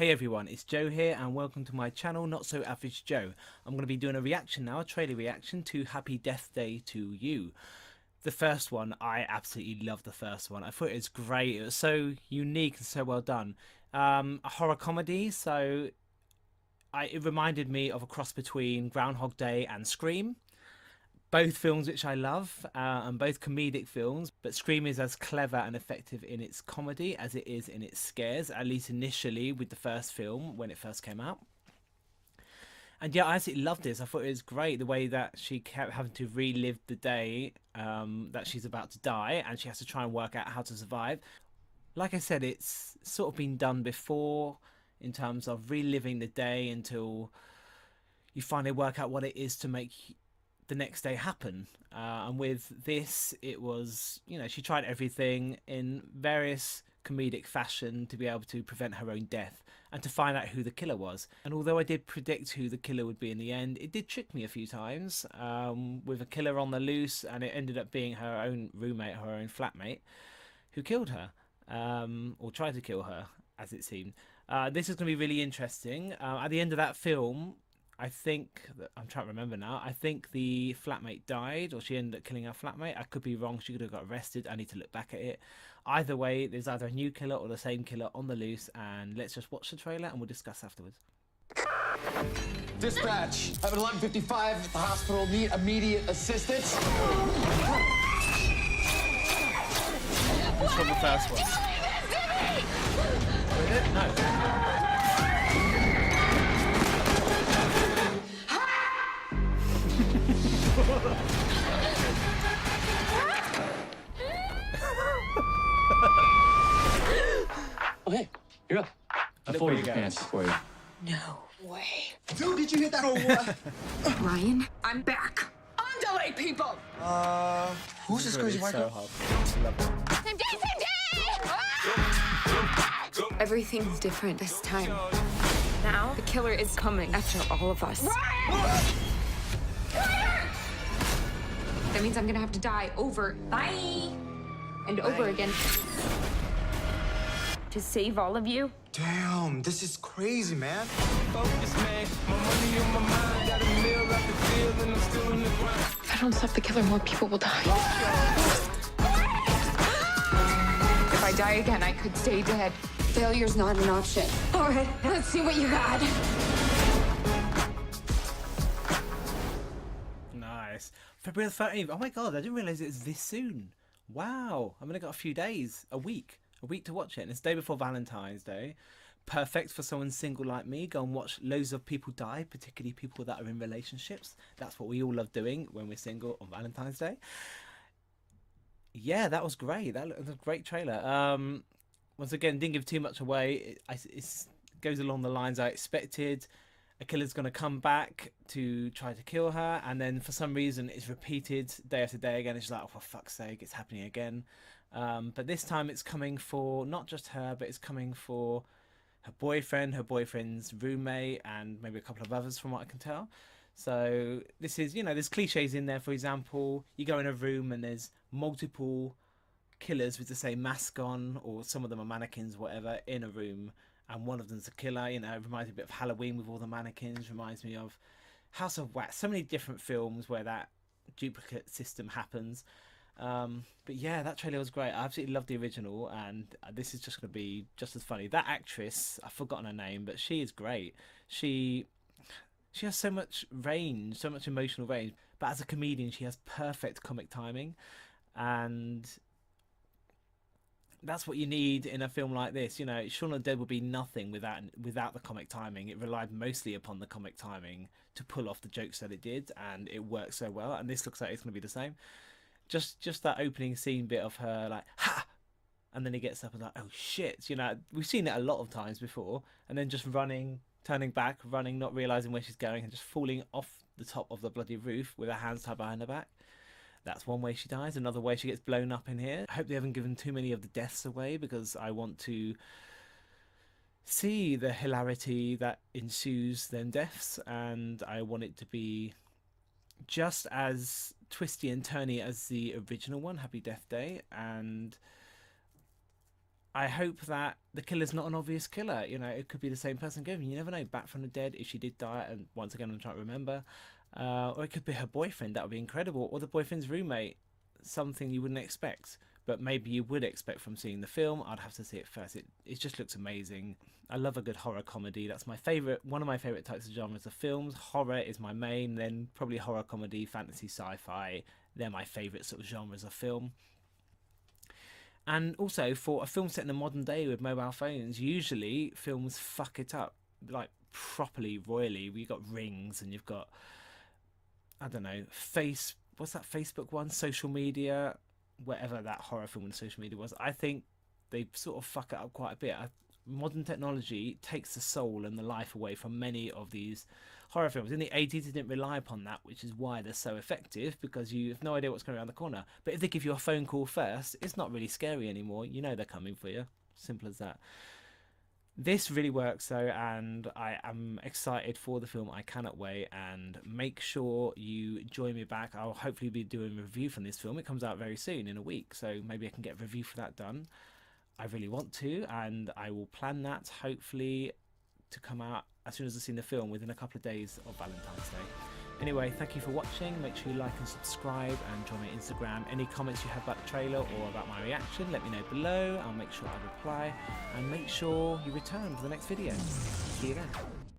Hey everyone, it's Joe here and welcome to my channel, Not So Average Joe. I'm going to be doing a reaction now, a trailer reaction to Happy Death Day to You. The first one, I absolutely loved the first one. I thought it was great. It was so unique and so well done. A horror comedy, so it reminded me of a cross between Groundhog Day and Scream. Both films which I love, and both comedic films, but Scream is as clever and effective in its comedy as it is in its scares, at least initially with the first film when it first came out. And yeah, I absolutely loved this. I thought it was great the way that she kept having to relive the day that she's about to die, and she has to try and work out how to survive. Like I said, it's sort of been done before in terms of reliving the day until you finally work out what it is to make the next day happen. And with this, it was, you know, she tried everything in various comedic fashion to be able to prevent her own death and to find out who the killer was. And although I did predict who the killer would be in the end, it did trick me a few times with a killer on the loose, and it ended up being her own roommate, her own flatmate, who killed her, or tried to kill her, as it seemed. This is going to be really interesting. At the end of that film, I think, I'm trying to remember now, I think the flatmate died, or she ended up killing her flatmate. I could be wrong, she could have got arrested. I need to look back at it. Either way, there's either a new killer or the same killer on the loose, and let's just watch the trailer and we'll discuss afterwards. Dispatch, I'm at 11:55 at the hospital, need immediate assistance. It's from the first one. Is it? No. Okay, you're up. I folded your pants for you. No way. Dude, did you hit that or what? Ryan, I'm back. On delay, people! Who's this crazy white So girl? hard. Same day, same day! Everything's different this time. Now, the killer is coming after all of us. Ryan! That means I'm gonna have to die over, and over again. To save all of you. Damn, this is crazy, man. Focus, man. My money on my mind. Got a meal out the field and I'm still in the grind. If I don't stop the killer, more people will die. If I die again, I could stay dead. Failure's not an option. All right, let's see what you got. Nice. February the 13th. Oh my god, I didn't realise it was this soon. Wow. I've only got a few days, a week to watch it. And it's the day before Valentine's Day. Perfect for someone single like me. Go and watch loads of people die, particularly people that are in relationships. That's what we all love doing when we're single on Valentine's Day. Yeah, that was great. That was a great trailer. Once again, didn't give too much away. It goes along the lines I expected. A killer's going to come back to try to kill her, and then for some reason it's repeated day after day again. It's like, oh, for fuck's sake, it's happening again. But this time it's coming for not just her, but it's coming for her boyfriend, her boyfriend's roommate, and maybe a couple of others from what I can tell. So this is, you know, there's cliches in there. For example, you go in a room and there's multiple killers with the same mask on, or some of them are mannequins, whatever, in a room, and one of them's a killer. You know, it reminds me a bit of Halloween with all the mannequins, reminds me of House of Wax, so many different films where that duplicate system happens. But yeah, that trailer was great. I absolutely loved the original, and this is just going to be just as funny. That actress, I've forgotten her name, but she is great. She has so much range, so much emotional range, but as a comedian she has perfect comic timing, and that's what you need in a film like this. You know, Shaun of the Dead would be nothing without the comic timing. It relied mostly upon the comic timing to pull off the jokes that it did, and it worked so well, and this looks like it's going to be the same. Just that opening scene bit of her like, ha! And then he gets up and like, oh shit. You know, we've seen it a lot of times before, and then just running, turning back, running, not realising where she's going, and just falling off the top of the bloody roof with her hands tied behind her back. That's one way she dies. Another way she gets blown up in here. I hope they haven't given too many of the deaths away, because I want to see the hilarity that ensues them deaths, and I want it to be just as twisty and turny as the original one, Happy Death Day. And I hope that the killer's not an obvious killer. You know, it could be the same person going. You never know. Back from the dead, if she did die, and once again, I'm trying to remember. Or it could be her boyfriend. That would be incredible. Or the boyfriend's roommate. Something you wouldn't expect, but maybe you would expect from seeing the film. I'd have to see it first. It just looks amazing. I love a good horror comedy. That's my favorite. One of my favorite types of genres of films. Horror is my main. Then probably horror comedy, fantasy, sci-fi. They're my favorite sort of genres of film. And also, for a film set in the modern day with mobile phones, usually films fuck it up like properly, royally. You've got Rings, and you've got, I don't know, what's that Facebook one? Social media, whatever that horror film with social media was. I think they sort of fuck it up quite a bit. Modern technology takes the soul and the life away from many of these horror films. In the 80s, they didn't rely upon that, which is why they're so effective, because you have no idea what's going around the corner. But if they give you a phone call first, it's not really scary anymore. You know they're coming for you. Simple as that. This really works though, and I am excited for the film. I cannot wait, and make sure you join me back. I'll hopefully be doing a review from this film. It comes out very soon, in a week, so maybe I can get a review for that done. I really want to, and I will plan that hopefully to come out as soon as I've seen the film, within a couple of days of Valentine's Day. Anyway, thank you for watching. Make sure you like and subscribe, and join my Instagram. Any comments you have about the trailer or about my reaction, let me know below. I'll make sure I reply, and make sure you return for the next video. See you then.